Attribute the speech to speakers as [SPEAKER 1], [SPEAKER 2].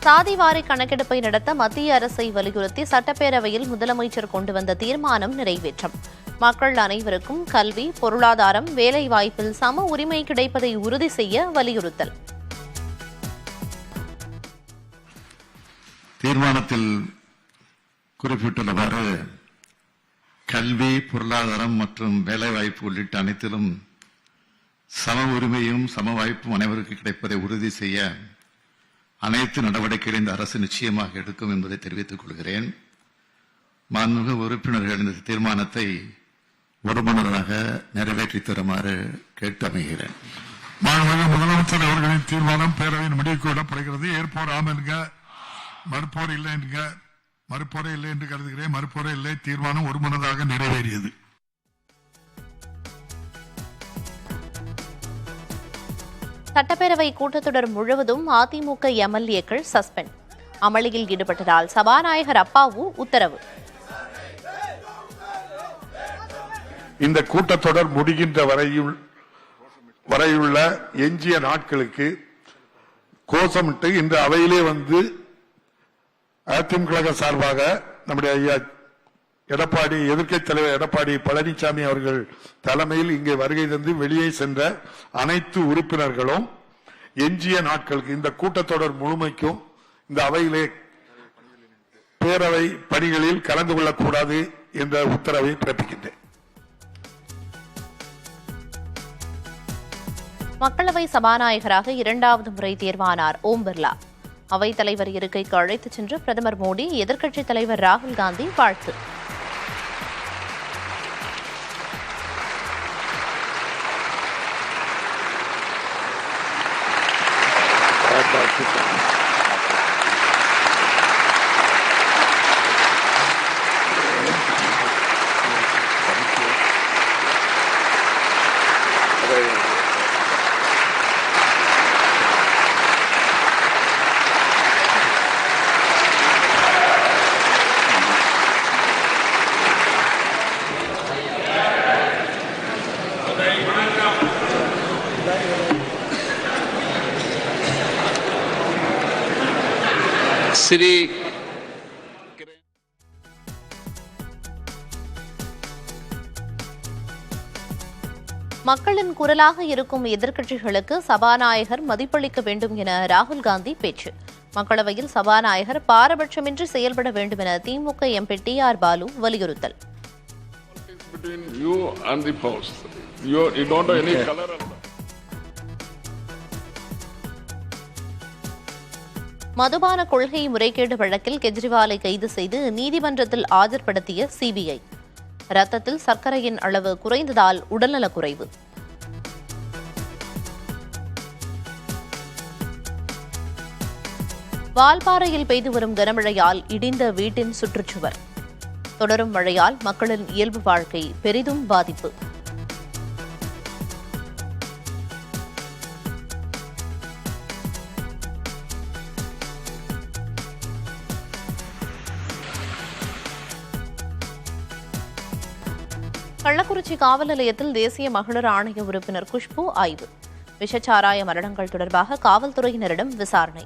[SPEAKER 1] சாதிவாரி கணக்கெடுப்பை நடத்த மத்திய அரசை வலியுறுத்தி சட்டப்பேரவையில் முதலமைச்சர் கொண்டு வந்த தீர்மானம் நிறைவேற்றம். மக்கள் அனைவருக்கும் கல்வி, பொருளாதாரம், வேலைவாய்ப்பில் சம உரிமை கிடைப்பதை உறுதி செய்ய வலியுறுத்தல்.
[SPEAKER 2] தீர்மானத்தில் குறிப்பிட்டுள்ளவாறு கல்வி, பொருளாதாரம் மற்றும் வேலைவாய்ப்பு உள்ளிட்ட அனைத்திலும் சம உரிமையும் சம வாய்ப்பும் அனைவருக்கு கிடைப்பதை உறுதி செய்ய அனைத்து நடவடிக்கைகளை இந்த அரசு நிச்சயமாக எடுக்கும் என்பதை தெரிவித்துக் கொள்கிறேன். மாண்புமிகு உறுப்பினர்கள் இந்த தீர்மானத்தை ஒருமனதாக நிறைவேற்றி தருமாறு கேட்டு அமைகிறேன்.
[SPEAKER 3] மாண்புமிகு முதலமைச்சர் அவர்களின் தீர்மானம் பேரவையின் முடிவுக்கு விடப்படுகிறது. ஏற்போர் ஆம் என்க, மறுப்போர் இல்லை என்க. மறுப்போரே இல்லை என்று கருதுகிறேன். மறுப்போரே இல்லை. தீர்மானம் ஒருமனதாக நிறைவேறியது.
[SPEAKER 1] சட்டப்பேரவை கூட்டத்தொடர் முழுவதும் அதிமுக எம்எல்ஏக்கள் சஸ்பெண்ட். அமளியில் ஈடுபட்டதால் சபாநாயகர் அப்பாவு உத்தரவு.
[SPEAKER 3] இந்த கூட்டத்தொடர் முடிகின்ற வரையுள்ள எஞ்சிய நாட்களுக்கு கோஷமிட்டு இன்று அவையிலே வந்து அதிமுக சார்பாக நம்முடைய ஐயா எதிர்க்கட்சித் தலைவர் எடப்பாடி பழனிசாமி அவர்கள் தலைமையில் இங்கே வருகை தந்து வெளியே சென்ற அனைத்து உறுப்பினர்களும் எஞ்சிய நாட்களுக்கு இந்த கூட்டத்தொடர் முழுமைக்கும் இந்த அவையிலே பேரவை பணிகளில் கலந்து கொள்ளக்கூடாது என்ற உத்தரவை பிறப்பிக்கின்றேன்.
[SPEAKER 1] மக்களவை சபாநாயகராக இரண்டாவது முறை தேர்வானார் ஓம் பிர்லா. அவைத் தலைவர் இருக்கைக்கு அழைத்துச் சென்று பிரதமர் மோடி, எதிர்க்கட்சித் தலைவர் ராகுல் காந்தி வாழ்த்து.
[SPEAKER 4] श्री
[SPEAKER 1] மக்களின் குரலாக இருக்கும் எதிர்க்கட்சிகளுக்கு சபாநாயகர் மதிப்பளிக்க வேண்டும் என ராகுல் காந்தி பேச்சு. மக்களவையில் சபாநாயகர் பாரபட்சமின்றி செயல்பட வேண்டும் என திமுக எம்பி டி.ஆர். பாலு வலியுறுத்தல். மதுபான கொள்கை முறைகேடு வழக்கில் கெஜ்ரிவாலை கைது செய்து நீதிமன்றத்தில் ஆஜர்படுத்திய சிபிஐ. ரத்தத்தில் சர்க்கரையின் அளவு குறைந்ததால் உடல்நலக்குறைவு. வால்பாறையில் பெய்து வரும் கனமழையால் இடிந்த வீட்டின் சுற்றுச்சுவர். தொடரும் மழையால் மக்களின் இயல்பு வாழ்க்கை பெரிதும் பாதிப்பு. கள்ளக்குறிச்சி காவல் நிலையத்தில் தேசிய மகளிர் ஆணைய உறுப்பினர் குஷ்பு ஆய்வு. விஷச்சாராய மரணங்கள் தொடர்பாக காவல்துறையினரிடம் விசாரணை.